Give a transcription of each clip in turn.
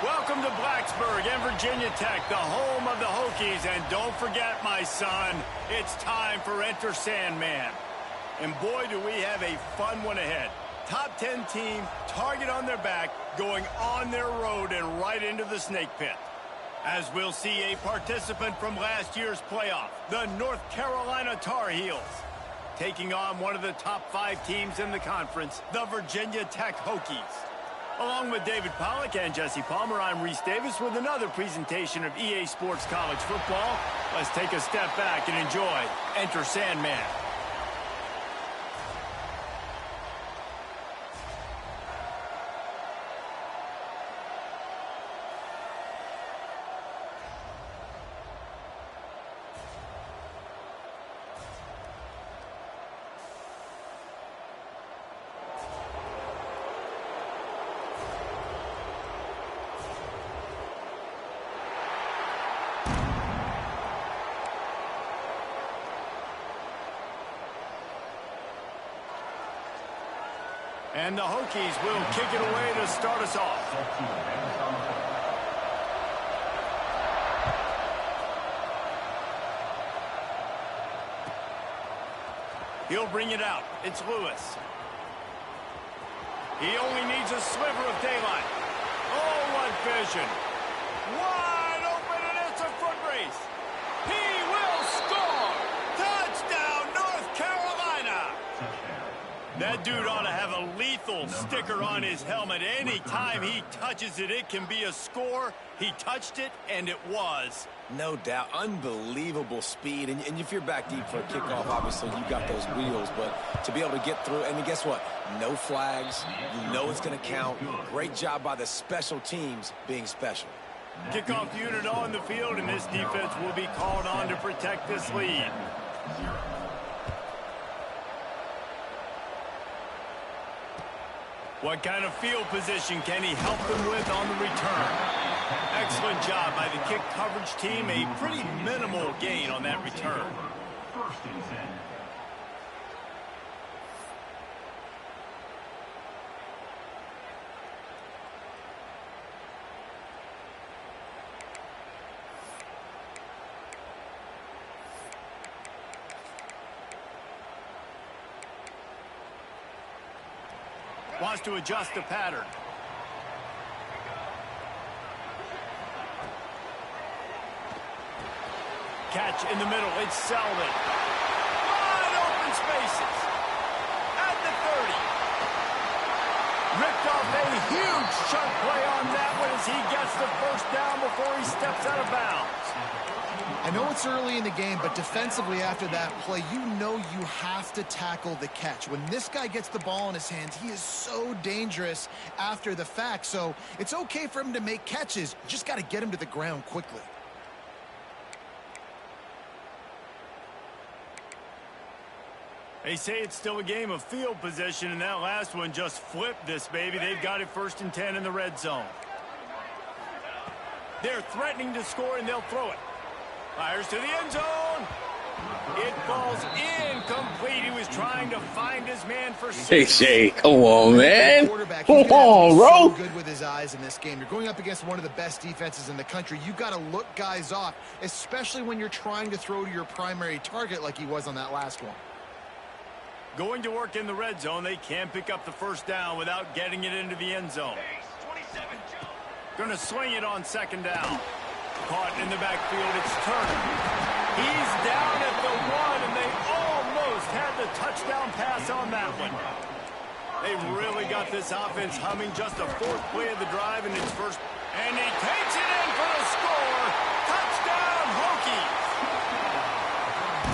Welcome to Blacksburg and Virginia Tech, the home of the Hokies. And don't forget, my son, it's time for Enter Sandman. And boy, do we have a fun one ahead. Top 10 team, target on their back, going on their road and right into the snake pit. As we'll see a participant from last year's playoff, the North Carolina Tar Heels, taking on one of the top 5 teams in the conference, the Virginia Tech Hokies. Along with David Pollack and Jesse Palmer, I'm Reese Davis with another presentation of EA Sports College Football. Let's take a step back and enjoy Enter Sandman. And the Hokies will kick it away to start us off. He'll bring it out. It's Lewis. He only needs a sliver of daylight. Oh, what vision. Wide open, and it's a foot race. He will score! Touchdown, North Carolina! That dude ought to have a lethal sticker on his helmet. Any time he touches it, it can be a score. He touched it, and it was. No doubt. Unbelievable speed. And if you're back deep for a kickoff, obviously you got those wheels. But to be able to get through, and guess what? No flags. You know it's going to count. Great job by the special teams being special. Kickoff unit on the field, and this defense will be called on to protect this lead. What kind of field position can he help them with on the return? Excellent job by the kick coverage team. A pretty minimal gain on that return. First and 10. Wants to adjust the pattern. Catch in the middle. It's Selden. Wide open spaces. At the 30. Ripped off a huge chunk play on that one as he gets the first down before he steps out of bounds. I know it's early in the game, but defensively after that play, you know you have to tackle the catch. When this guy gets the ball in his hands, he is so dangerous after the fact. So it's okay for him to make catches. You just got to get him to the ground quickly. They say it's still a game of field position, and that last one just flipped this baby. They've got it first and 10 in the red zone. They're threatening to score, and they'll throw it. Fires to the end zone. It falls incomplete. He was trying to find his man for six. Hey, come on, man. Come Come on, so bro. good with his eyes in this game. You're going up against one of the best defenses in the country. You got to look guys off, especially when you're trying to throw to your primary target like he was on that last one. Going to work in the red zone. They can't pick up the first down without getting it into the end zone. Going to swing it on second down. Caught in the backfield, it's Turner. He's down at the 1, and they almost had the touchdown pass on that one. They really got this offense humming. Just a fourth play of the drive, and it's first. And he takes it in for the score. Touchdown, Hokies.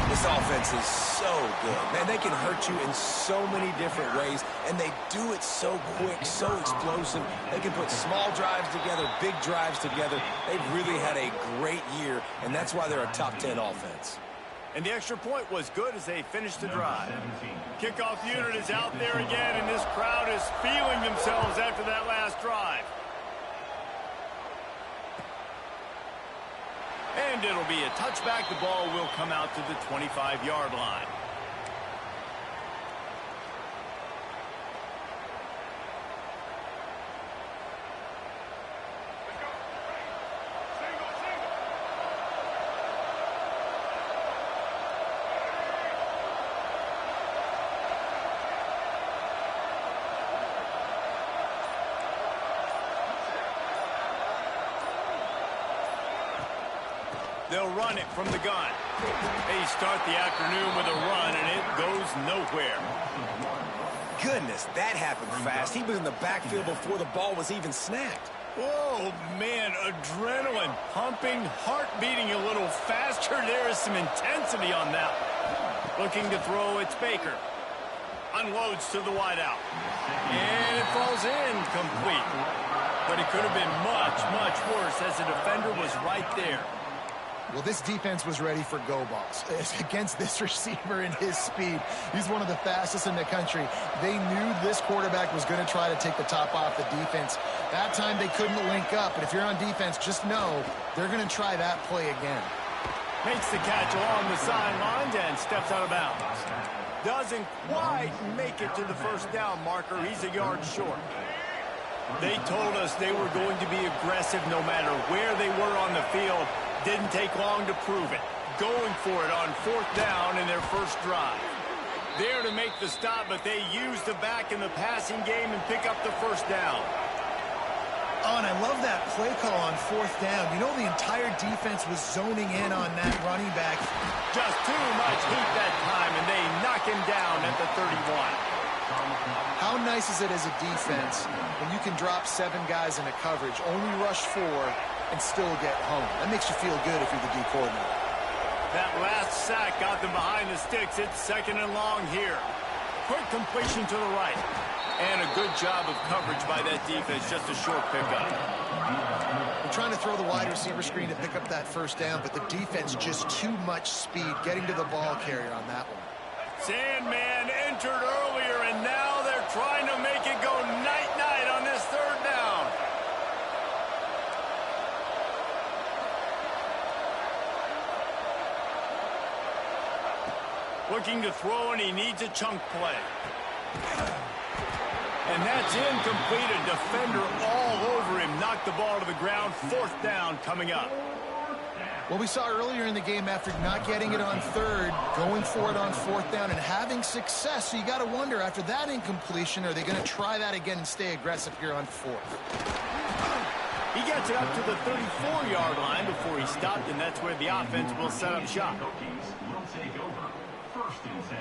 This offense is so good. Man, they can hurt you in so many different ways, and they do it so quick, so explosive. They can put small drives together, big drives together. They've really had a great year, and that's why they're a top 10 offense. And the extra point was good as they finished the drive. Kickoff unit is out there again, and this crowd is feeling themselves after that last drive. And it'll be a touchback. The ball will come out to the 25-yard line. They'll run it from the gun. They start the afternoon with a run, and it goes nowhere. Goodness, that happened fast. He was in the backfield before the ball was even snapped. Oh, man, adrenaline pumping, heart beating a little faster. There is some intensity on that one. Looking to throw, it's Baker. Unloads to the wideout. And it falls incomplete. But it could have been much, much worse as the defender was right there. Well, this defense was ready for go balls. Against this receiver and his speed, he's one of the fastest in the country. They knew this quarterback was going to try to take the top off the defense. That time they couldn't link up, but if you're on defense, just know they're going to try that play again. Makes the catch along the sidelines and steps out of bounds. Doesn't quite make it to the first down marker. He's a yard short. They told us they were going to be aggressive no matter where they were on the field. Didn't take long to prove it. Going for it on fourth down in their first drive. There to make the stop, but they used the back in the passing game and pick up the first down. Oh, and I love that play call on fourth down. You know, the entire defense was zoning in on that running back. Just too much heat that time, and they knock him down at the 31. How nice is it as a defense when you can drop 7 guys into coverage, only rush 4, and still get home? That makes you feel good if you're the D coordinator. That last sack got them behind the sticks. It's second and long here. Quick completion to the right. And a good job of coverage by that defense. Just a short pickup. We're trying to throw the wide receiver screen to pick up that first down, but the defense just too much speed getting to the ball carrier on that one. Sandman entered earlier, and now they're trying to make it go night-night on this third down. Looking to throw, and he needs a chunk play. And that's incomplete. A defender all over him. Knocked the ball to the ground. Fourth down coming up. Well, we saw earlier in the game after not getting it on third, going for it on fourth down and having success. So you got to wonder, after that incompletion, are they going to try that again and stay aggressive here on fourth? He gets it up to the 34-yard line before he stopped, and that's where the offense will set up shop. First and 10.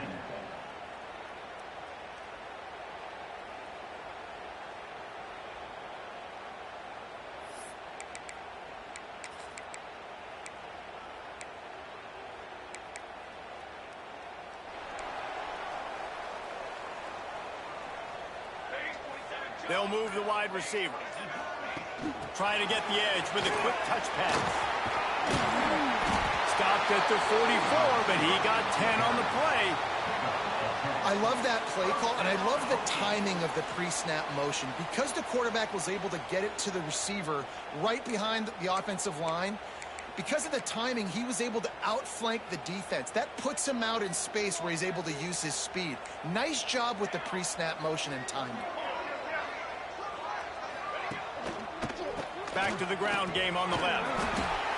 They'll move the wide receiver. Trying to get the edge with a quick touch pass. Stopped at the 44, but he got 10 on the play. I love that play call, and I love the timing of the pre-snap motion. Because the quarterback was able to get it to the receiver right behind the offensive line, because of the timing, he was able to outflank the defense. That puts him out in space where he's able to use his speed. Nice job with the pre-snap motion and timing. Back to the ground game on the left.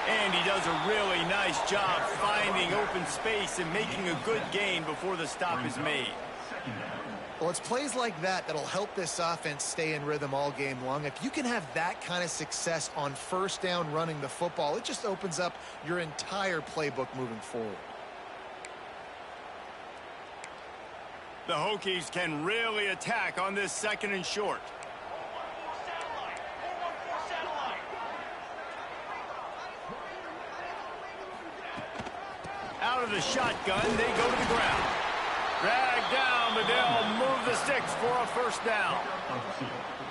And he does a really nice job finding open space and making a good gain before the stop is made. Well, it's plays like that that'll help this offense stay in rhythm all game long. If you can have that kind of success on first down running the football, it just opens up your entire playbook moving forward. The Hokies can really attack on this second and short. Out of the shotgun, they go to the ground. Dragged down, but they'll move the sticks for a first down.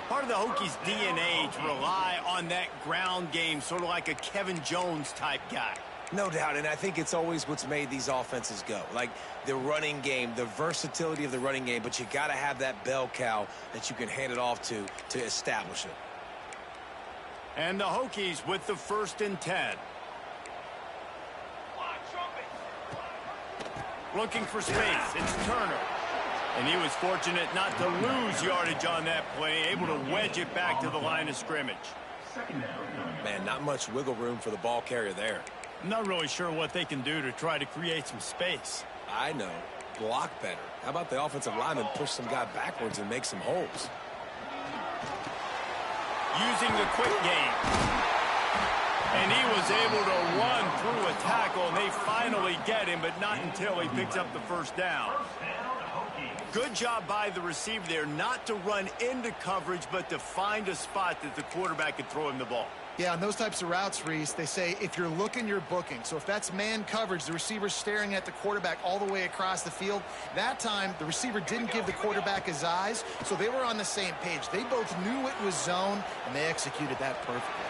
Part of the Hokies' DNA to rely on that ground game, sort of like a Kevin Jones type guy. No doubt, and I think it's always what's made these offenses go. Like the running game, the versatility of the running game, but you got to have that bell cow that you can hand it off to establish it. And the Hokies with the 1st and 10. Looking for space, it's Turner. And he was fortunate not to lose yardage on that play, able to wedge it back to the line of scrimmage. Man, not much wiggle room for the ball carrier there. I'm not really sure what they can do to try to create some space. I know. Block better. How about the offensive lineman push some guy backwards and make some holes? Using the quick game. And he was able to run through a tackle, and they finally get him, but not until he picks up the first down. Good job by the receiver there, not to run into coverage, but to find a spot that the quarterback could throw him the ball. Yeah, on those types of routes, Reese, they say if you're looking, you're booking. So if that's man coverage, the receiver's staring at the quarterback all the way across the field. That time, the receiver didn't give the quarterback his eyes, so they were on the same page. They both knew it was zone, and they executed that perfectly.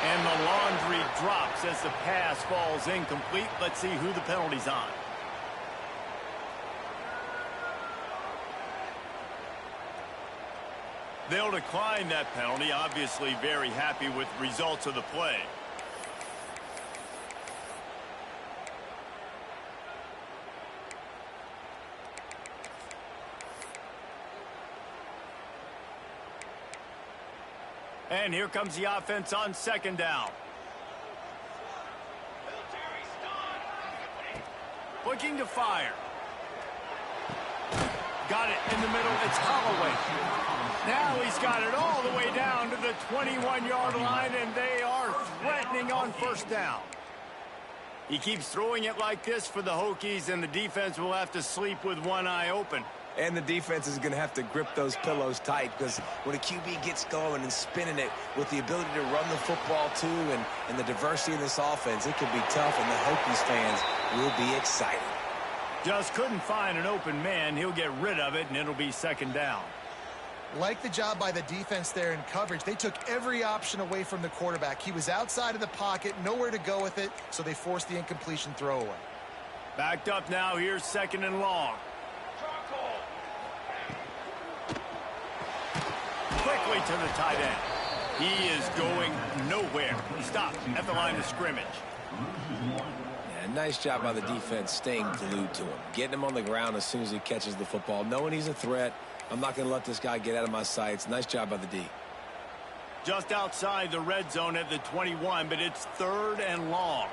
And the laundry drops as the pass falls incomplete. Let's see who the penalty's on. They'll decline that penalty, obviously very happy with the results of the play. And here comes the offense on second down. Looking to fire. Got it in the middle. It's Holloway. Now he's got it all the way down to the 21-yard line, and they are threatening on first down. He keeps throwing it like this for the Hokies, and the defense will have to sleep with one eye open. And the defense is going to have to grip those pillows tight, because when a QB gets going and spinning it with the ability to run the football too, and the diversity of this offense, it can be tough, and the Hokies fans will be excited. Just couldn't find an open man. He'll get rid of it, and it'll be second down. Like the job by the defense there in coverage, they took every option away from the quarterback. He was outside of the pocket, nowhere to go with it, so they forced the incompletion throwaway. Backed up now, here's second and long. Quickly to the tight end. He is going nowhere. Stop at the line of scrimmage. Yeah, nice job by the defense staying glued to him. Getting him on the ground as soon as he catches the football. Knowing he's a threat. I'm not going to let this guy get out of my sights. Nice job by the D. Just outside the red zone at the 21, but it's third and long.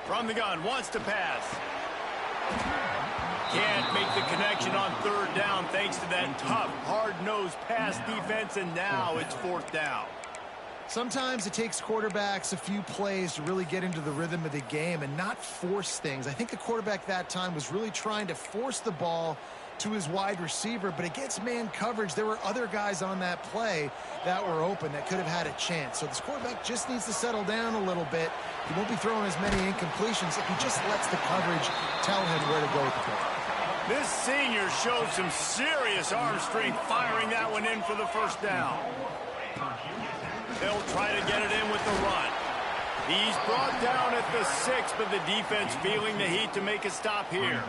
From the gun, wants to pass. Can't make the connection on third down thanks to that tough, hard-nosed pass defense, and now it's fourth down. Sometimes it takes quarterbacks a few plays to really get into the rhythm of the game and not force things. I think the quarterback that time was really trying to force the ball to his wide receiver, but against man coverage, there were other guys on that play that were open that could have had a chance. So this quarterback just needs to settle down a little bit. He won't be throwing as many incompletions if he just lets the coverage tell him where to go with the ball. This senior showed some serious arm strength firing that one in for the first down. They'll try to get it in with the run. He's brought down at the 6, but the defense feeling the heat to make a stop here.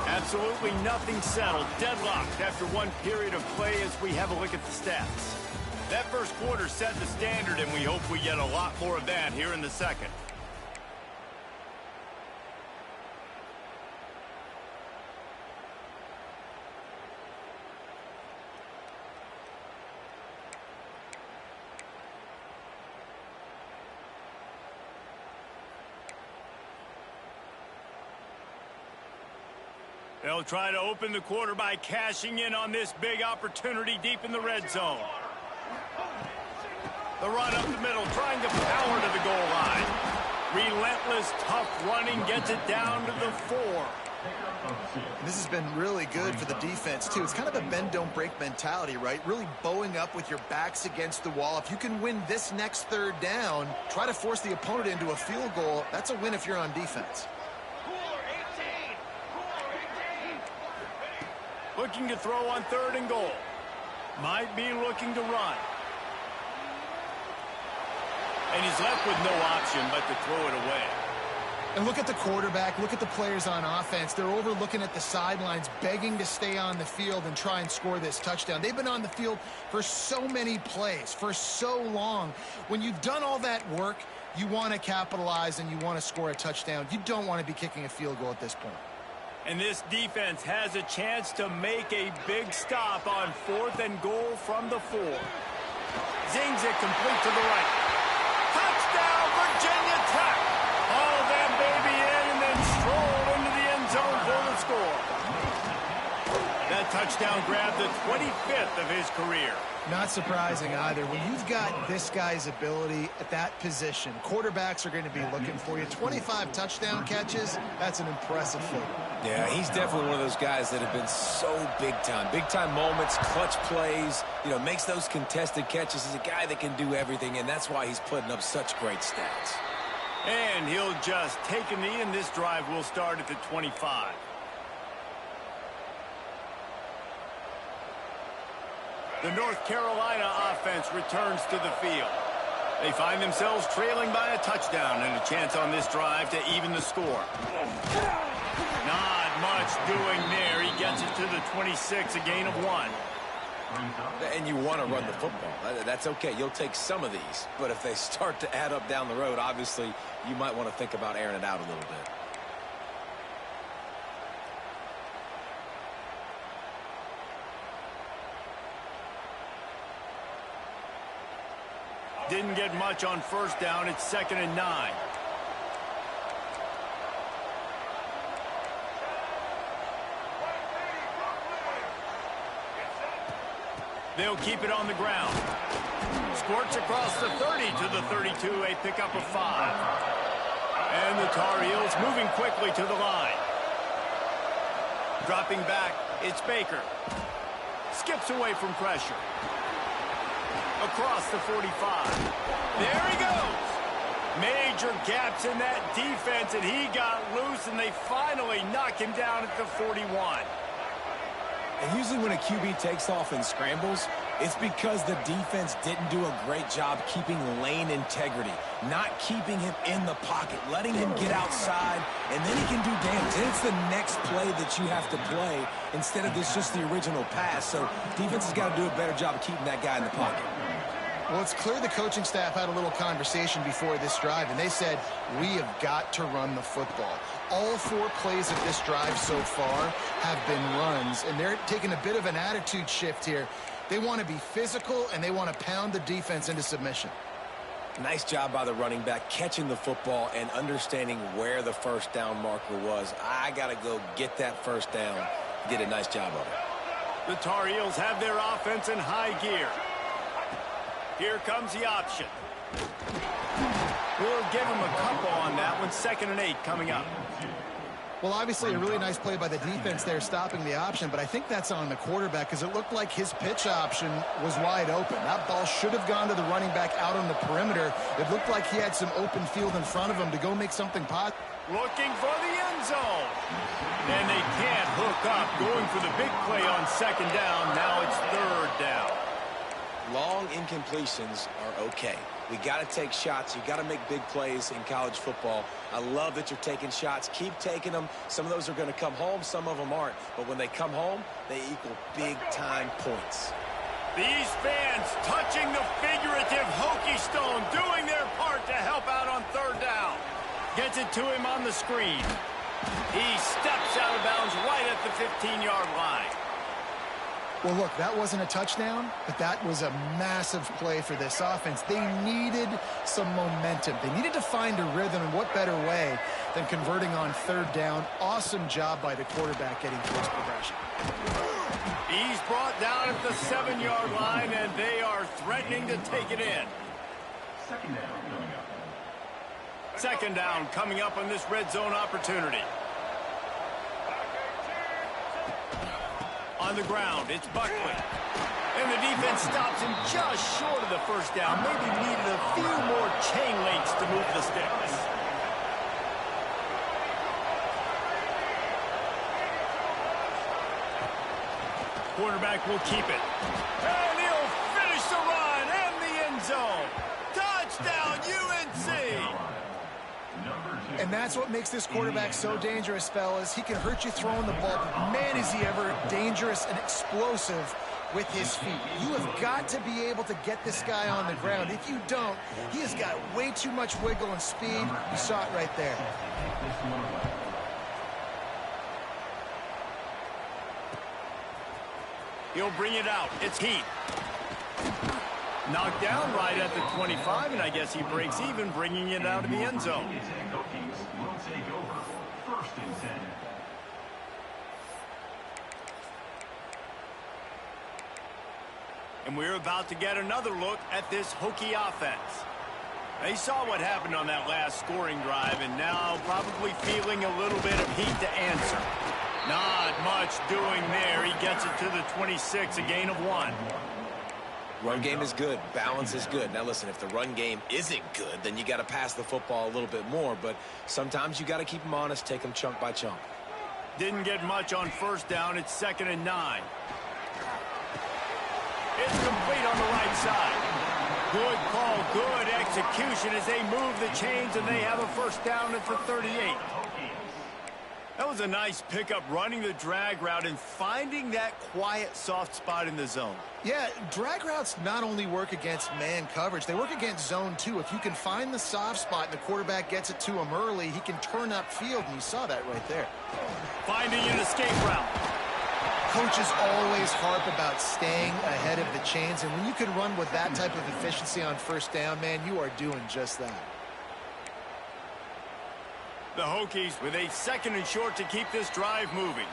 Absolutely nothing settled. Deadlocked after one period of play as we have a look at the stats. That first quarter set the standard, and we hope we get a lot more of that here in the second. They'll try to open the quarter by cashing in on this big opportunity deep in the red zone. The run up the middle, trying to power to the goal line. Relentless, tough running, gets it down to the 4. This has been really good for the defense, too. It's kind of a bend-don't-break mentality, right? Really bowing up with your backs against the wall. If you can win this next third down, try to force the opponent into a field goal. That's a win if you're on defense. Looking to throw on third and goal. Might be looking to run. And he's left with no option but to throw it away. And look at the quarterback, look at the players on offense. They're over looking at the sidelines, begging to stay on the field and try and score this touchdown. They've been on the field for so many plays, for so long. When you've done all that work, you want to capitalize and you want to score a touchdown. You don't want to be kicking a field goal at this point. And this defense has a chance to make a big stop on 4th and goal from the 4. Zings it complete to the right. Touchdown, Virginia Tech! All that baby in and then strolled into the end zone for the score. That touchdown grabbed the 25th of his career. Not surprising either. When you've got this guy's ability at that position, quarterbacks are going to be looking for you. 25 touchdown catches, that's an impressive feat. Yeah, he's definitely one of those guys that have been so big time. Big time moments, clutch plays, makes those contested catches. He's a guy that can do everything, and that's why he's putting up such great stats. And he'll just take a knee, and this drive will start at the 25. The North Carolina offense returns to the field. They find themselves trailing by a touchdown and a chance on this drive to even the score. Not much doing there. He gets it to the 26, a gain of 1. And you want to run the football. That's okay. You'll take some of these. But if they start to add up down the road, obviously, you might want to think about airing it out a little bit. Didn't get much on first down. It's 2nd and 9. They'll keep it on the ground. Squirts across the 30 to the 32, a pickup of 5. And the Tar Heels moving quickly to the line. Dropping back, it's Baker. Skips away from pressure. Across the 45. There he goes. Major gaps in that defense, and he got loose, and they finally knock him down at the 41. And usually when a QB takes off and scrambles, it's because the defense didn't do a great job keeping lane integrity, not keeping him in the pocket, letting him get outside, and then he can do damage. And it's the next play that you have to play instead of just the original pass. So defense has got to do a better job of keeping that guy in the pocket. Well, it's clear the coaching staff had a little conversation before this drive, and they said, we have got to run the football. All 4 plays of this drive so far have been runs, and they're taking a bit of an attitude shift here. They want to be physical, and they want to pound the defense into submission. Nice job by the running back, catching the football and understanding where the first down marker was. I got to go get that first down. Did a nice job of it. The Tar Heels have their offense in high gear. Here comes the option. We'll give him a couple on that one. 2nd and 8 coming up. Well, obviously a really nice play by the defense there stopping the option, but I think that's on the quarterback because it looked like his pitch option was wide open. That ball should have gone to the running back out on the perimeter. It looked like he had some open field in front of him to go make something positive. Looking for the end zone. And they can't hook up. Going for the big play on 2nd down. Now it's 3rd down. Long incompletions are okay. We got to take shots. You got to make big plays in college football. I love that you're taking shots. Keep taking them. Some of those are going to come home. Some of them aren't. But when they come home, they equal big-time points. These fans touching the figurative Hokie Stone, doing their part to help out on 3rd down. Gets it to him on the screen. He steps out of bounds right at the 15-yard line. Well, look, that wasn't a touchdown, but that was a massive play for this offense. They needed some momentum. They needed to find a rhythm, and what better way than converting on 3rd down. Awesome job by the quarterback getting through his progression. He's brought down at the 7-yard line, and they are threatening to take it in. 2nd down coming up on this red zone opportunity. On the ground, it's Buckley. And the defense stops him just short of the first down. Maybe needed a few more chain links to move the sticks. Quarterback will keep it. And he'll finish the run and the end zone. Touchdown, UNC! And that's what makes this quarterback so dangerous, fellas. He can hurt you throwing the ball, but man, is he ever dangerous and explosive with his feet. You have got to be able to get this guy on the ground. If you don't, he has got way too much wiggle and speed. You saw it right there. He'll bring it out. It's Heath. Knocked down right at the 25, and I guess he breaks even, bringing it out of the end zone. And we're about to get another look at this Hokie offense. They saw what happened on that last scoring drive, and now probably feeling a little bit of heat to answer. Not much doing there. He gets it to the 26, a gain of 1. Run game is good. Balance is good. Now, listen, if the run game isn't good, then you got to pass the football a little bit more. But sometimes you got to keep them honest, take them chunk by chunk. Didn't get much on first down. It's 2nd and 9. It's complete on the right side. Good call, good execution as they move the chains, and they have a first down at the 38. That was a nice pickup, running the drag route and finding that quiet, soft spot in the zone. Yeah, drag routes not only work against man coverage, they work against zone too. If you can find the soft spot and the quarterback gets it to him early, he can turn upfield, and you saw that right there. Finding an escape route. Coaches always harp about staying ahead of the chains, and when you can run with that type of efficiency on first down, man, you are doing just that. The Hokies with a 2nd and short to keep this drive moving.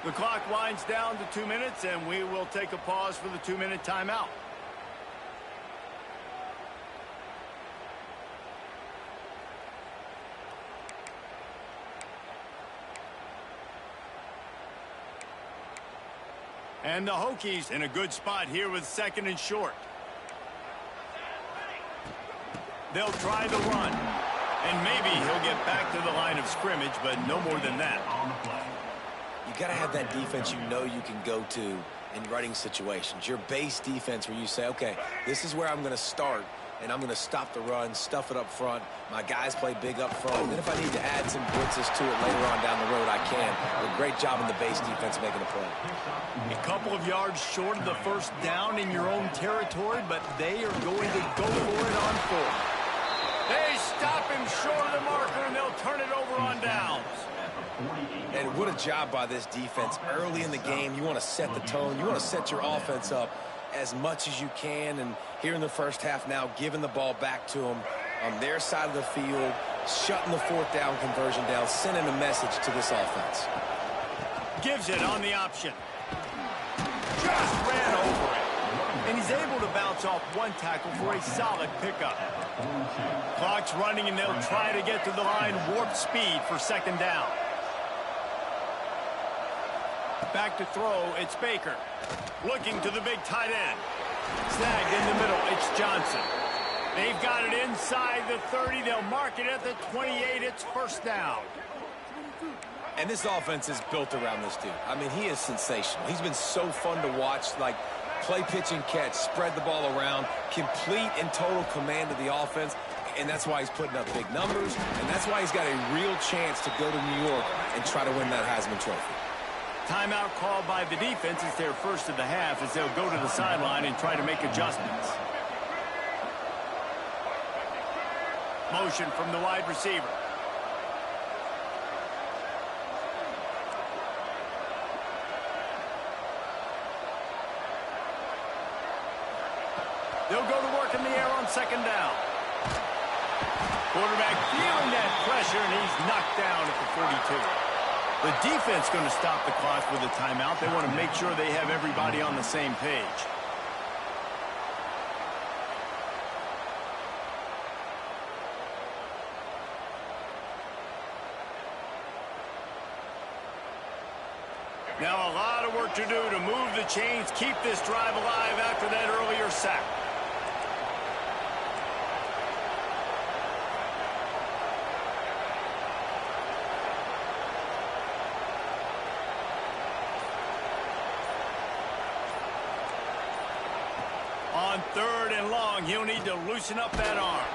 The clock winds down to 2 minutes, and we will take a pause for the 2-minute timeout. And the Hokies in a good spot here with 2nd and short. They'll try the run. And maybe he'll get back to the line of scrimmage, but no more than that. You got to have that defense you know you can go to in running situations. Your base defense where you say, okay, this is where I'm going to start, and I'm going to stop the run, stuff it up front. My guys play big up front. And then if I need to add some blitzes to it later on down the road, I can. A great job in the base defense making a play. A couple of yards short of the first down in your own territory, but they are going to go for it on 4. They stop him short of the marker, and they'll turn it over on downs. And what a job by this defense. Early in the game, you want to set the tone. You want to set your offense up as much as you can. And here in the first half now, giving the ball back to them on their side of the field, shutting the 4th down conversion down, sending a message to this offense. Gives it on the option. Just ran over it. And he's able to bounce off one tackle for a solid pickup. Clock's running, and they'll try to get to the line warp speed for 2nd down. Back to throw, it's Baker. Looking to the big tight end. Snagged in the middle, it's Johnson. They've got it inside the 30. They'll mark it at the 28. It's first down. And this offense is built around this dude. I mean, he is sensational. He's been so fun to watch, like play, pitch, and catch, spread the ball around, complete and total command of the offense. And that's why he's putting up big numbers, and that's why he's got a real chance to go to New York and try to win that Heisman Trophy. Timeout called by the defense. It's their first of the half as they'll go to the sideline and try to make adjustments. Motion from the wide receiver. They'll go to work in the air on 2nd down. Quarterback feeling that pressure, and he's knocked down at the 42. The defense going to stop the clock with a timeout. They want to make sure they have everybody on the same page. Now a lot of work to do to move the chains, keep this drive alive after that earlier sack. On 3rd and long, he'll need to loosen up that arm.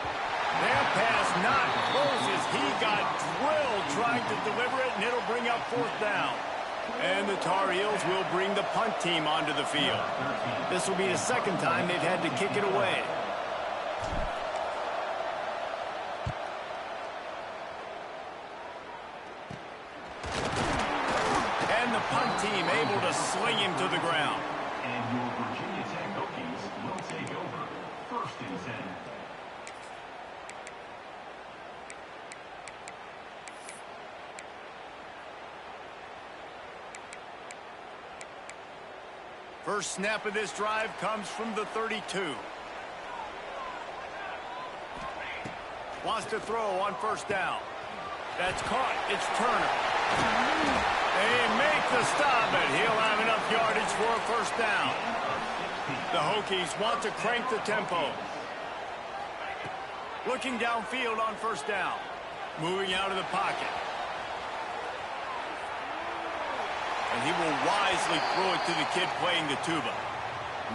That pass not closes. He got drilled trying to deliver it, and it'll bring up 4th down. And the Tar Heels will bring the punt team onto the field. This will be the 2nd time they've had to kick it away. And the punt team able to sling him to the ground. And your Virginia Tech Hokies will take over 1st and 10. First snap of this drive comes from the 32. Wants to throw on 1st down. That's caught. It's Turner. They make the stop, but he'll have enough yardage for a 1st down. The Hokies want to crank the tempo. Looking downfield on 1st down. Moving out of the pocket. And he will wisely throw it to the kid playing the tuba.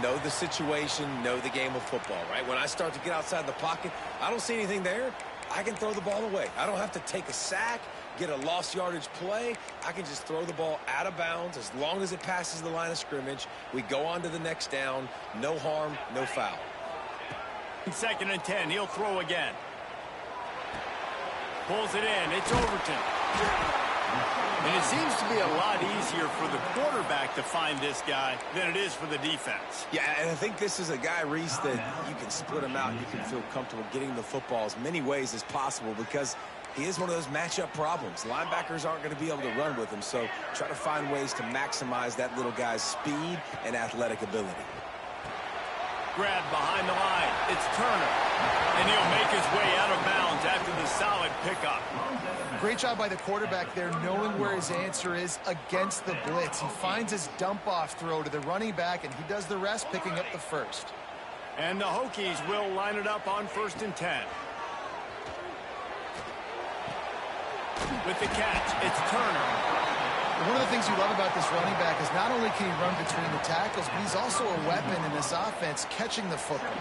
Know the situation, know the game of football, right? When I start to get outside the pocket, I don't see anything there. I can throw the ball away. I don't have to take a sack, get a lost yardage play. I can just throw the ball out of bounds as long as it passes the line of scrimmage. We go on to the next down. No harm, no foul. 2nd and 10. He'll throw again. Pulls it in. It's Overton. And it seems to be a lot easier for the quarterback to find this guy than it is for the defense. Yeah, and I think this is a guy, Reese, that you can split him out and you can feel comfortable getting the football as many ways as possible because he is one of those matchup problems. Linebackers aren't going to be able to run with him, so try to find ways to maximize that little guy's speed and athletic ability. Grab behind the line. It's Turner. And he'll make his way out of bounds after the solid pickup. Great job by the quarterback there, knowing where his answer is against the blitz. He finds his dump-off throw to the running back, and he does the rest, picking up the 1st. And the Hokies will line it up on 1st and 10. With the catch, it's Turner. One of the things you love about this running back is not only can he run between the tackles, but he's also a weapon in this offense, catching the football.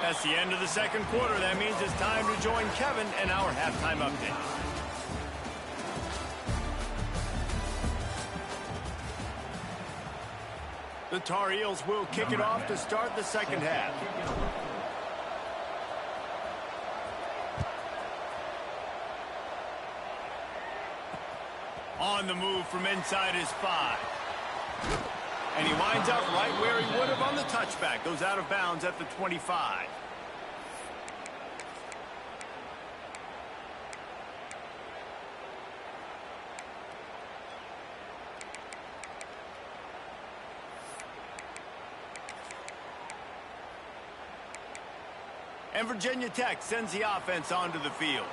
That's the end of the 2nd quarter. That means it's time to join Kevin and our halftime update. The Tar Heels will kick it off to start the 2nd half. On the move from inside his 5. And he winds up right where he would have on the touchback. Goes out of bounds at the 25. And Virginia Tech sends the offense onto the field.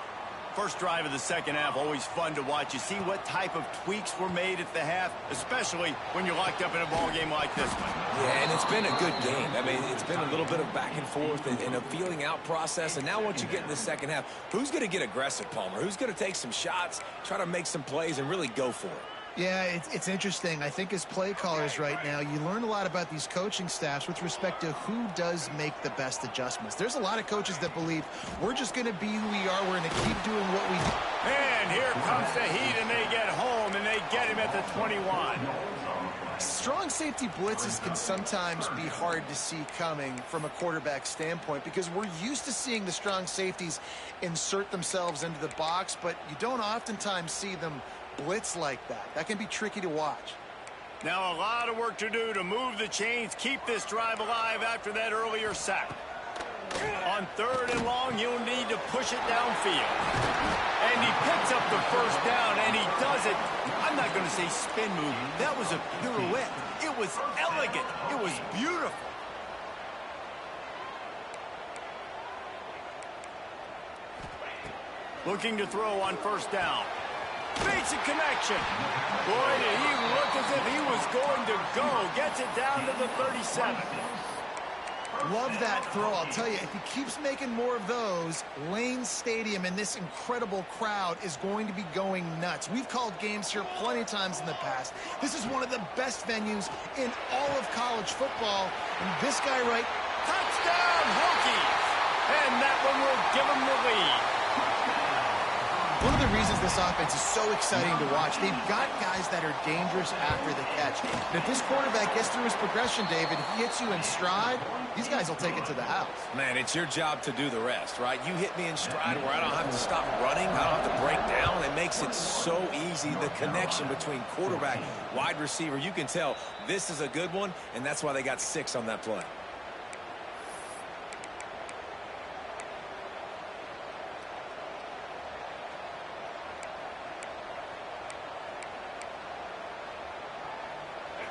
First drive of the 2nd half, always fun to watch. You see what type of tweaks were made at the half, especially when you're locked up in a ball game like this one. Yeah, and it's been a good game. I mean, it's been a little bit of back and forth and a feeling out process. And now once you get in the 2nd half, who's going to get aggressive, Palmer? Who's going to take some shots, try to make some plays, and really go for it? Yeah, it's interesting. I think as play callers right now, you learn a lot about these coaching staffs with respect to who does make the best adjustments. There's a lot of coaches that believe we're just going to be who we are. We're going to keep doing what we do. And here comes the heat, and they get home, and they get him at the 21. Strong safety blitzes can sometimes be hard to see coming from a quarterback standpoint because we're used to seeing the strong safeties insert themselves into the box, but you don't oftentimes see them blitz like that. That can be tricky to watch. Now a lot of work to do to move the chains, keep this drive alive after that earlier sack. On 3rd and long, you'll need to push it downfield. And he picks up the 1st down, and he does it. I'm not going to say spin move. That was a pirouette. It was elegant. It was beautiful. Looking to throw on 1st down. Makes a connection. Boy, did he look as if he was going to go. Gets it down to the 37. Love that throw. I'll tell you, if he keeps making more of those, Lane Stadium and this incredible crowd is going to be going nuts. We've called games here plenty of times in the past. This is one of the best venues in all of college football. And this guy right, touchdown Hokies. And that one will give him the lead. One of the reasons this offense is so exciting to watch, they've got guys that are dangerous after the catch. And if this quarterback gets through his progression, David, he hits you in stride, these guys will take it to the house. Man, it's your job to do the rest, right? You hit me in stride where I don't have to stop running, I don't have to break down. It makes it so easy, the connection between quarterback, wide receiver. You can tell this is a good one, and that's why they got 6 on that play.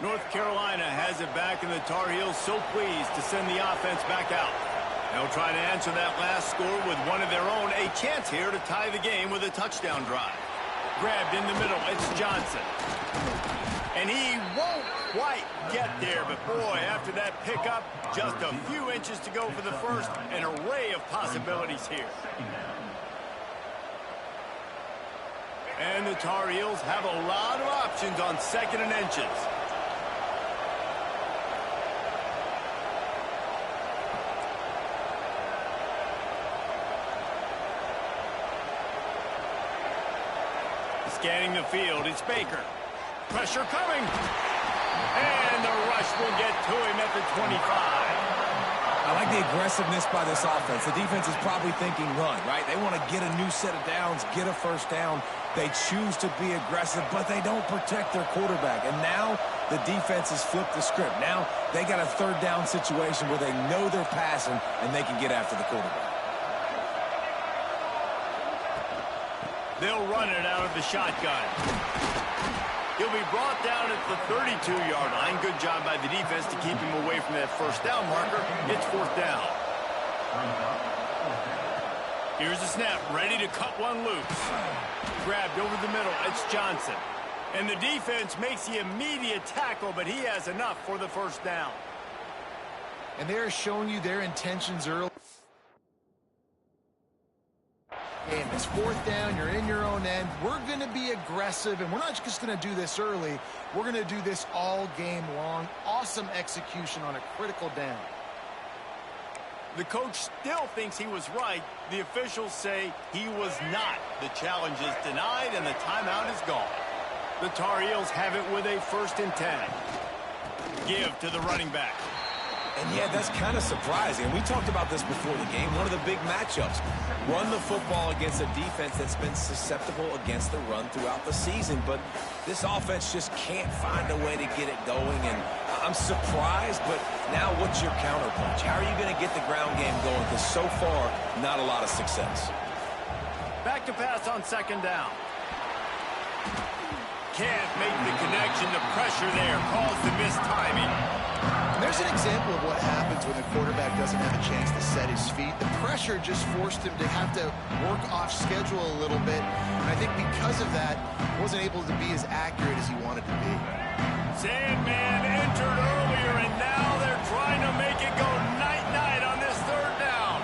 North Carolina has it back, and the Tar Heels so pleased to send the offense back out. They'll try to answer that last score with one of their own. A chance here to tie the game with a touchdown drive. Grabbed in the middle, it's Johnson. And he won't quite get there, but boy, after that pickup, just a few inches to go for the first. An array of possibilities here. And the Tar Heels have a lot of options on 2nd and inches. Scanning the field, it's Baker. Pressure coming. And the rush will get to him at the 25. I like the aggressiveness by this offense. The defense is probably thinking run, right? They want to get a new set of downs, get a first down. They choose to be aggressive, but they don't protect their quarterback. And now the defense has flipped the script. Now they got a 3rd down situation where they know they're passing and they can get after the quarterback. They'll run it out of the shotgun. He'll be brought down at the 32-yard line. Good job by the defense to keep him away from that first down marker. It's 4th down. Here's the snap, ready to cut one loose. Grabbed over the middle, it's Johnson. And the defense makes the immediate tackle, but he has enough for the first down. And they're showing you their intentions early. And it's 4th down, you're in your own end. We're going to be aggressive, and we're not just going to do this early. We're going to do this all game long. Awesome execution on a critical down. The coach still thinks he was right. The officials say he was not. The challenge is denied, and the timeout is gone. The Tar Heels have it with a 1st and 10. Give to the running back. And yeah, that's kind of surprising. We talked about this before the game. One of the big matchups. Run the football against a defense that's been susceptible against the run throughout the season. But this offense just can't find a way to get it going. And I'm surprised, but now what's your counterpunch? How are you going to get the ground game going? Because so far, not a lot of success. Back to pass on 2nd down. Can't make the connection. The pressure there caused the missed timing. There's an example of what happens when the quarterback doesn't have a chance to set his feet. The pressure just forced him to have to work off schedule a little bit. And I think because of that, he wasn't able to be as accurate as he wanted to be. Sandman entered earlier, and now they're trying to make it go night-night on this 3rd down.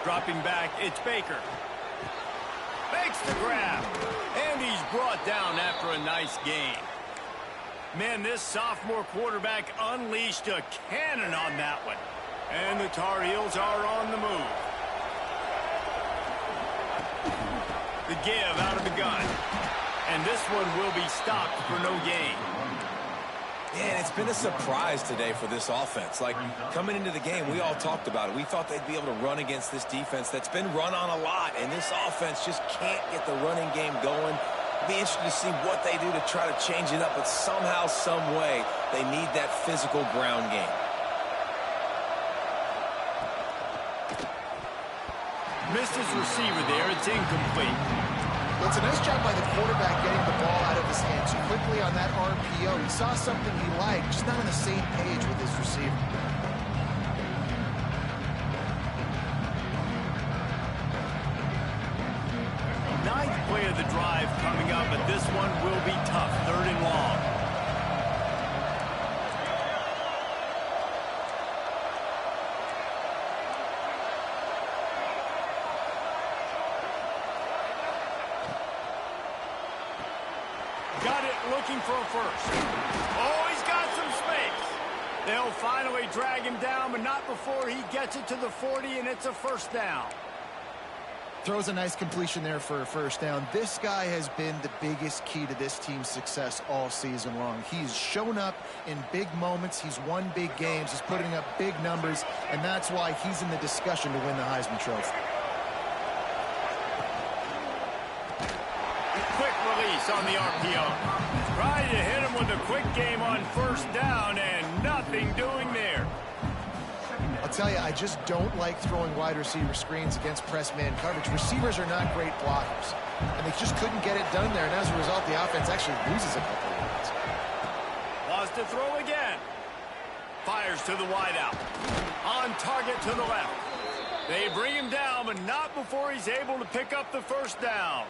Dropping back, it's Baker. Makes the grab. And he's brought down after a nice gain. Man, this sophomore quarterback unleashed a cannon on that one. And the Tar Heels are on the move. The give out of the gun. And this one will be stopped for no gain. Yeah, it's been a surprise today for this offense. Like, coming into the game, we all talked about it. We thought they'd be able to run against this defense that's been run on a lot, and this offense just can't get the running game going. It'll be interesting to see what they do to try to change it up, but somehow, some way, they need that physical ground game. Missed his receiver there. It's incomplete. Well, it's a nice job by the quarterback getting the ball out of his hands quickly on that RPO. He saw something he liked, just not on the same page with his receiver. Ninth play of the drive coming up, but this one will be tough. 3rd and long. Got it looking for a first. Oh, he's got some space. They'll finally drag him down, but not before he gets it to the 40, and it's a first down. Throws a nice completion there for a first down. This guy has been the biggest key to this team's success all season long. He's shown up in big moments. He's won big games. He's putting up big numbers, and that's why he's in the discussion to win the Heisman Trophy. Quick release on the RPO. Trying to hit him with a quick game on first down, and nothing doing there. I'll tell you, I just don't like throwing wide receiver screens against press man coverage. Receivers are not great blockers, and they just couldn't get it done there, and as a result, the offense actually loses a couple of yards. Wants to throw again. Fires to the wideout. On target to the left. They bring him down, but not before he's able to pick up the first down.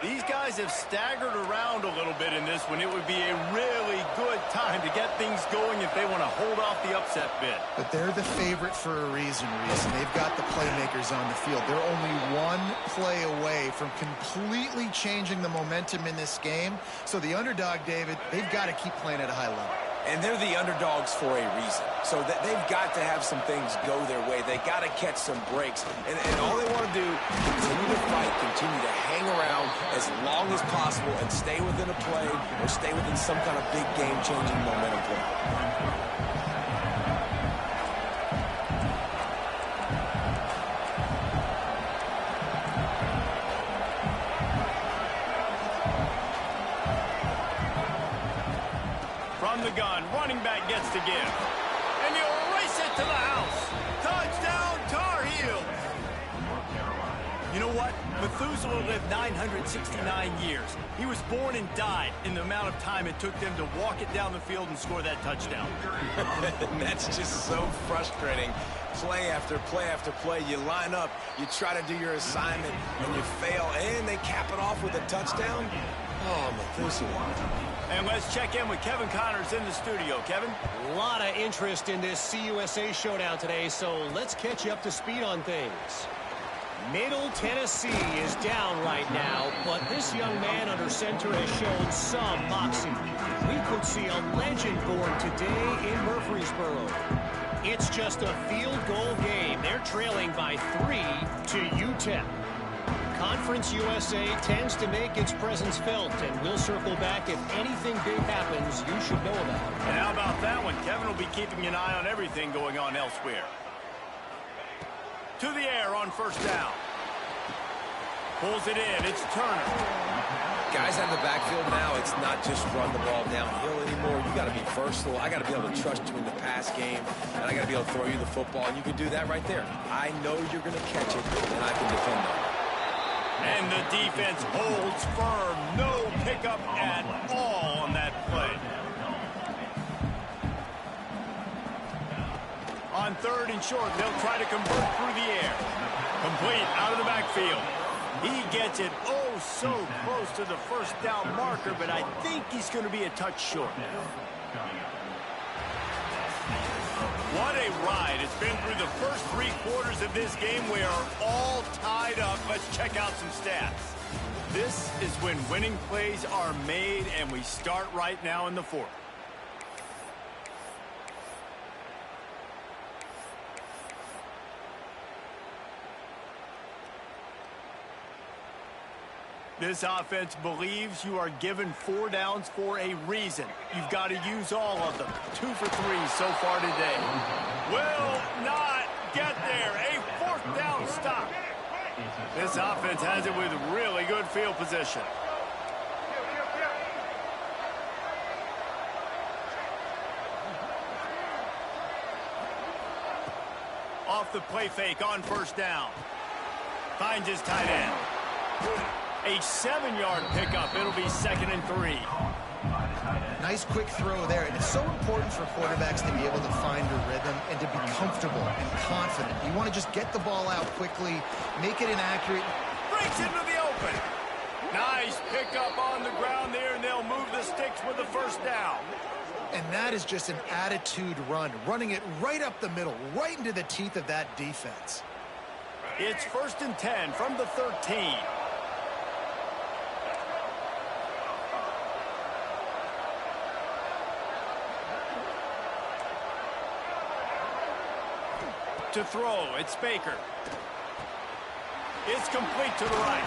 These guys have staggered around a little bit in this one. It would be a really good time to get things going if they want to hold off the upset bid. But they're the favorite for a reason. They've got the playmakers on the field. They're only one play away from completely changing the momentum in this game. So the underdog, David, they've got to keep playing at a high level. And they're the underdogs for a reason. So that they've got to have some things go their way. They got to catch some breaks. And all they want to do, continue to fight, continue to hang around as long as possible and stay within a play or stay within some kind of big game-changing momentum play. From the gun, running back gets to give. And you race it to the house. Touchdown, Tar Heels. You know what? Methuselah lived 969 years. He was born and died in the amount of time it took them to walk it down the field and score that touchdown. That's just so frustrating. Play after play after play. You line up, you try to do your assignment, and you fail, and they cap it off with a touchdown. Oh, Methuselah. And let's check in with Kevin Connors in the studio. Kevin? A lot of interest in this CUSA showdown today, so let's catch you up to speed on things. Middle Tennessee is down right now, but this young man under center has shown some moxie. We could see a legend born today in Murfreesboro. It's just a field goal game. They're trailing by 3 to UTEP. Conference USA tends to make its presence felt, and we'll circle back if anything big happens you should know about. And how about that one? Kevin will be keeping an eye on everything going on elsewhere. To the air on first down. Pulls it in. It's Turner. Guys out in the backfield now, it's not just run the ball downhill anymore. You got to be versatile. I got to be able to trust you in the pass game, and I got to be able to throw you the football, and you can do that right there. I know you're going to catch it, and I can defend it. And the defense holds firm. No pickup at all on that play. On third and short, they'll try to convert through the air. Complete out of the backfield. He gets it oh so close to the first down marker, but I think he's going to be a touch short. What a ride. It's been through the first 3 quarters of this game. We are all tied up. Let's check out some stats. This is when winning plays are made, and we start right now in the 4th. This offense believes you are given 4 downs for a reason. You've got to use all of them. 2 for 3 so far today. Will not get there. A 4th down stop. This offense has it with really good field position. Off the play fake on first down. Finds his tight end. A 7-yard pickup. It'll be 2nd and 3. Nice quick throw there, and it's so important for quarterbacks to be able to find a rhythm and to be comfortable and confident. You want to just get the ball out quickly, make it inaccurate. Breaks into the open. Nice pickup on the ground there, and they'll move the sticks with the first down. And that is just an attitude run, running it right up the middle, right into the teeth of that defense. It's 1st and 10 from the 13. to throw. It's Baker. It's complete to the right.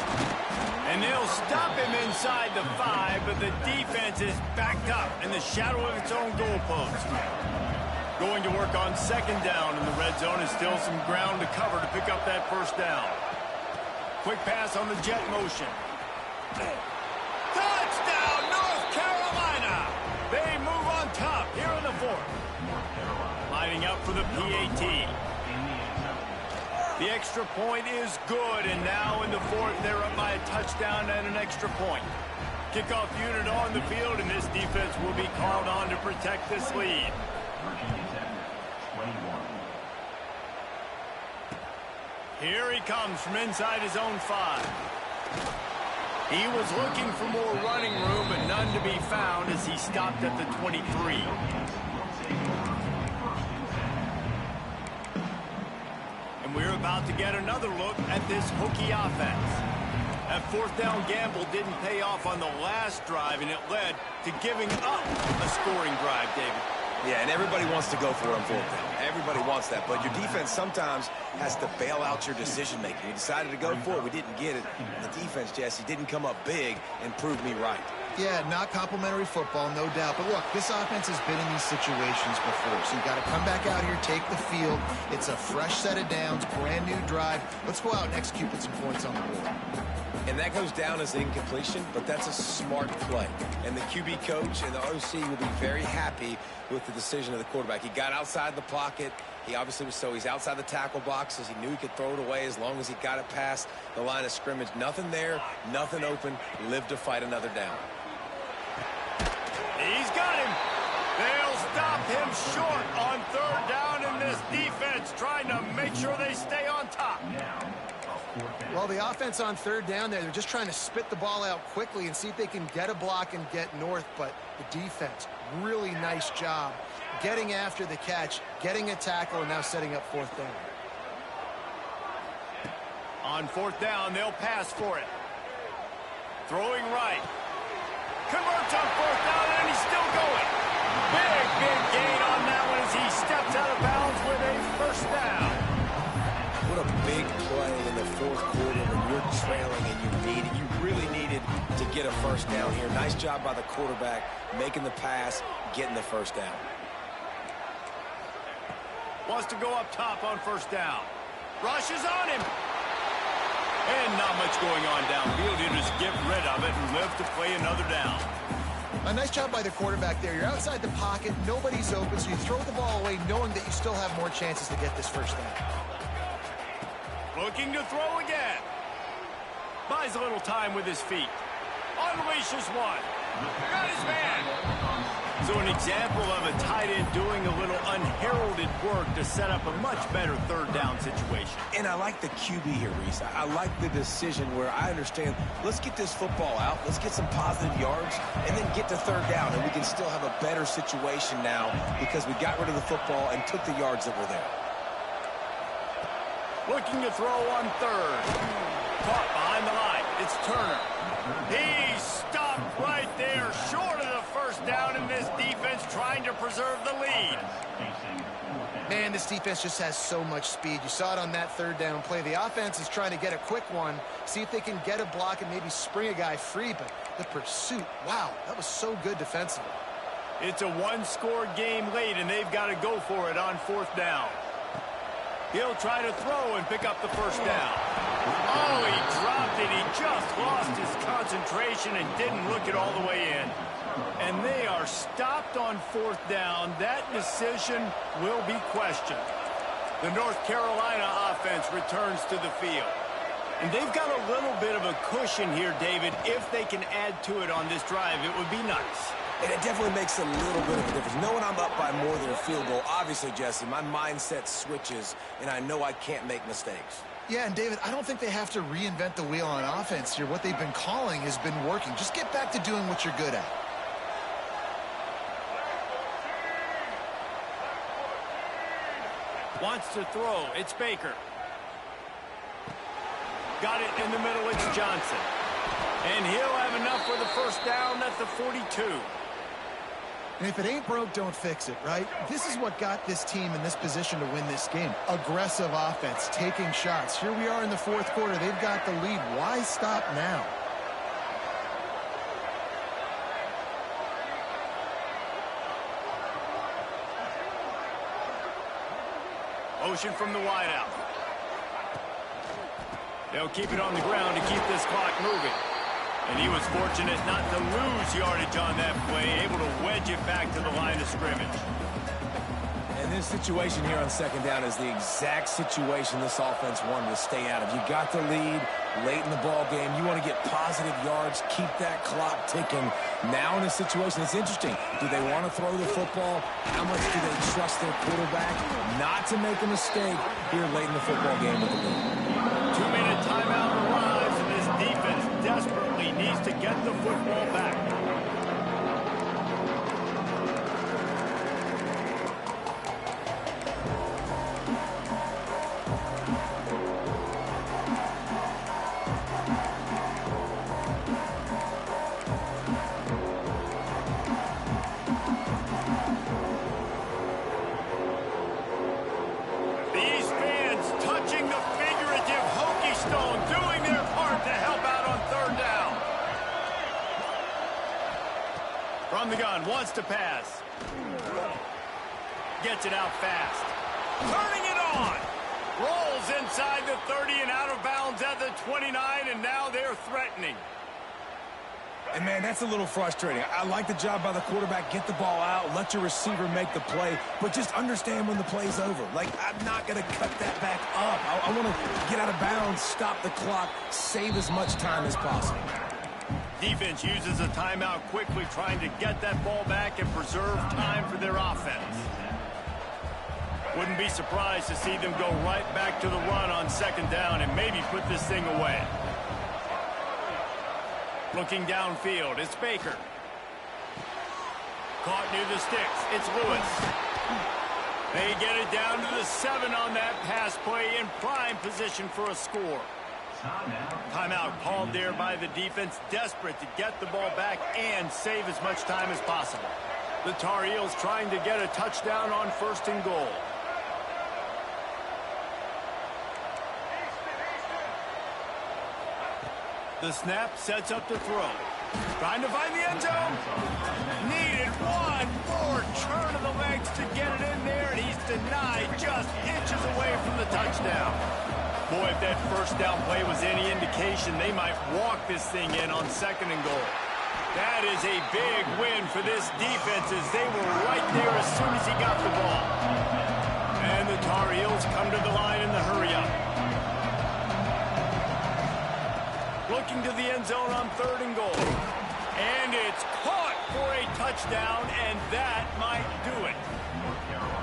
And they'll stop him inside the 5, but the defense is backed up in the shadow of its own goalpost. Going to work on second down in the red zone, and still some ground to cover to pick up that first down. Quick pass on the jet motion. Touchdown, North Carolina! They move on top here in the 4th. Lining up for the PAT. The extra point is good, and now in the 4th, they're up by a touchdown and an extra point. Kickoff unit on the field, and this defense will be called on to protect this lead. Virginia Tech, 21. Here he comes from inside his own 5. He was looking for more running room, but none to be found as he stopped at the 23. And we're about to get another look at this Hokie offense. That 4th down gamble didn't pay off on the last drive, and it led to giving up a scoring drive, David. Yeah, and everybody wants to go for it on 4th down. Everybody wants that, but your defense sometimes has to bail out your decision-making. We decided to go for it. We didn't get it. The defense, Jesse, didn't come up big and prove me right. Yeah, not complimentary football, no doubt. But look, this offense has been in these situations before. So you got to come back out here, take the field. It's a fresh set of downs, brand new drive. Let's go out and execute with some points on the board. And that goes down as incompletion, but that's a smart play. And the QB coach and the OC will be very happy with the decision of the quarterback. He got outside the pocket. He obviously was he's outside the tackle boxes. He knew he could throw it away as long as he got it past the line of scrimmage. Nothing there, nothing open. Lived to fight another down. He's got him. They'll stop him short on 3rd down, and this defense trying to make sure they stay on top. Well, the offense on 3rd down there, they're just trying to spit the ball out quickly and see if they can get a block and get north. But the defense, really nice job getting after the catch, getting a tackle, and now setting up 4th down. On 4th down, they'll pass for it. Throwing right. Converts on 4th down, and he's still going. Big gain on that one as he steps out of bounds with a first down. What a big play in the 4th quarter when you're trailing and you really needed to get a first down here. Nice job by the quarterback, making the pass, getting the first down. Wants to go up top on 1st down. Rushes on him. And not much going on downfield. You just get rid of it and live to play another down. A nice job by the quarterback there. You're outside the pocket. Nobody's open, so you throw the ball away knowing that you still have more chances to get this first down. Looking to throw again. Buys a little time with his feet. Unleashes one. Got his man. So an example of a tight end doing a little unheralded work to set up a much better 3rd down situation. And I like the QB here, Reese. I like the decision where I understand, let's get this football out, let's get some positive yards, and then get to 3rd down, and we can still have a better situation now because we got rid of the football and took the yards that were there. Looking to throw on 3rd. Caught behind the line. It's Turner. He stopped right there, short of the first down, and this defense trying to preserve the lead. Man, this defense just has so much speed. You saw it on that 3rd down play. The offense is trying to get a quick one, see if they can get a block and maybe spring a guy free, but the pursuit, wow, that was so good defensively. It's a 1-score game late, and they've got to go for it on 4th down. He'll try to throw and pick up the first down. Oh, he dropped it. He just lost his concentration and didn't look it all the way in. And they are stopped on 4th down. That decision will be questioned. The North Carolina offense returns to the field. And they've got a little bit of a cushion here, David. If they can add to it on this drive, it would be nice. And it definitely makes a little bit of a difference. Knowing I'm up by more than a field goal, obviously, Jesse, my mindset switches, and I know I can't make mistakes. Yeah, and David, I don't think they have to reinvent the wheel on offense here. What they've been calling has been working. Just get back to doing what you're good at. Wants to throw. It's Baker. Got it in the middle. It's Johnson. And he'll have enough for the first down at the 42. And if it ain't broke, don't fix it, right? This is what got this team in this position to win this game. Aggressive offense, taking shots. Here we are in the fourth quarter. They've got the lead. Why stop now? Motion from the wideout. They'll keep it on the ground to keep this clock moving. And he was fortunate not to lose yardage on that play, able to wedge it back to the line of scrimmage. And this situation here on second down is the exact situation this offense wanted to stay out of. You got the lead late in the ball game. You want to get positive yards, keep that clock ticking. Now in a situation, it's interesting. Do they want to throw the football? How much do they trust their quarterback not to make a mistake here late in the football game with the lead? 2-minute timeout arrives, and this defense desperately needs to get the football back. These fans touching the figurative Hokie Stone, doing their part to help out on third down. From the gun, wants to pass. Gets it out fast. Turning it on. Rolls inside the 30 and out of bounds at the 29, and now they're threatening. And, man, that's a little frustrating. I like the job by the quarterback. Get the ball out, let your receiver make the play, but just understand when the play's over. Like, I'm not going to cut that back up. I want to get out of bounds, stop the clock, save as much time as possible. Defense uses a timeout quickly, trying to get that ball back and preserve time for their offense. Wouldn't be surprised to see them go right back to the run on second down and maybe put this thing away. Looking downfield, it's Baker. Caught near the sticks, it's Lewis. They get it down to the 7 on that pass play, in prime position for a score. Timeout called there by the defense, desperate to get the ball back and save as much time as possible. The Tar Heels trying to get a touchdown on first and goal. The snap sets up the throw. Trying to find the end zone. Needed one more turn of the legs to get it in there, and he's denied just inches away from the touchdown. Boy, if that first down play was any indication, they might walk this thing in on second and goal. That is a big win for this defense, as they were right there as soon as he got the ball. And the Tar Heels come to the line in the hurry-up. Looking to the end zone on third and goal. And it's caught for a touchdown, and that might do it.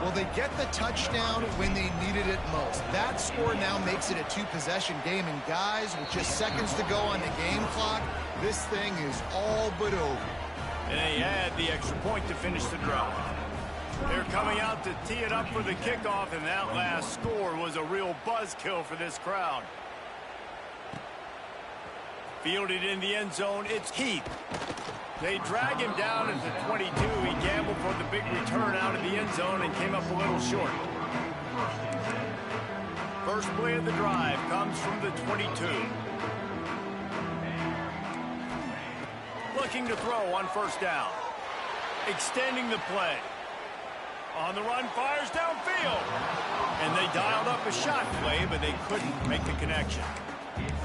Well, they get the touchdown when they needed it most. That score now makes it a two-possession game. And, guys, with just seconds to go on the game clock, this thing is all but over. And they add the extra point to finish the drive. They're coming out to tee it up for the kickoff, and that last score was a real buzzkill for this crowd. Fielded in the end zone, it's Heath. They drag him down at the 22. He gambled for the big return out of the end zone and came up a little short. First play of the drive comes from the 22. Looking to throw on first down. Extending the play. On the run, fires downfield. And they dialed up a shot play, but they couldn't make the connection.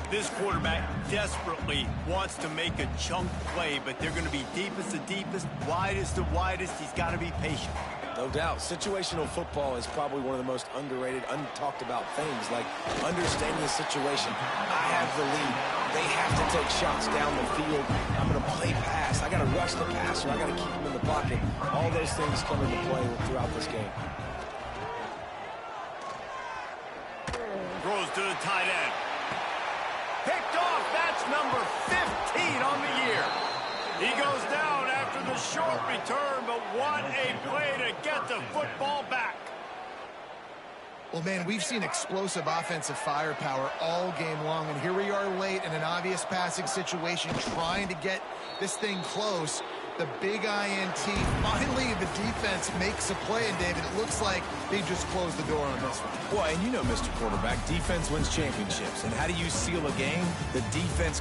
This quarterback desperately wants to make a chunk play, but they're going to be deepest to deepest, widest to widest. He's got to be patient. No doubt. Situational football is probably one of the most underrated, untalked about things, like understanding the situation. I have the lead. They have to take shots down the field. I'm going to play pass. I got to rush the passer. I got to keep him in the pocket. All those things come into play throughout this game. Throws to the tight end. Picked off. That's number 15 on the year. He goes down after the short return, but what a play to get the football back. Well, man, we've seen explosive offensive firepower all game long, and here we are late in an obvious passing situation trying to get this thing close. the big INT. Finally, the defense makes a play, and David, it looks like they just closed the door on this one. Well, and you know, Mr. Quarterback, defense wins championships. And how do you seal a game? The defense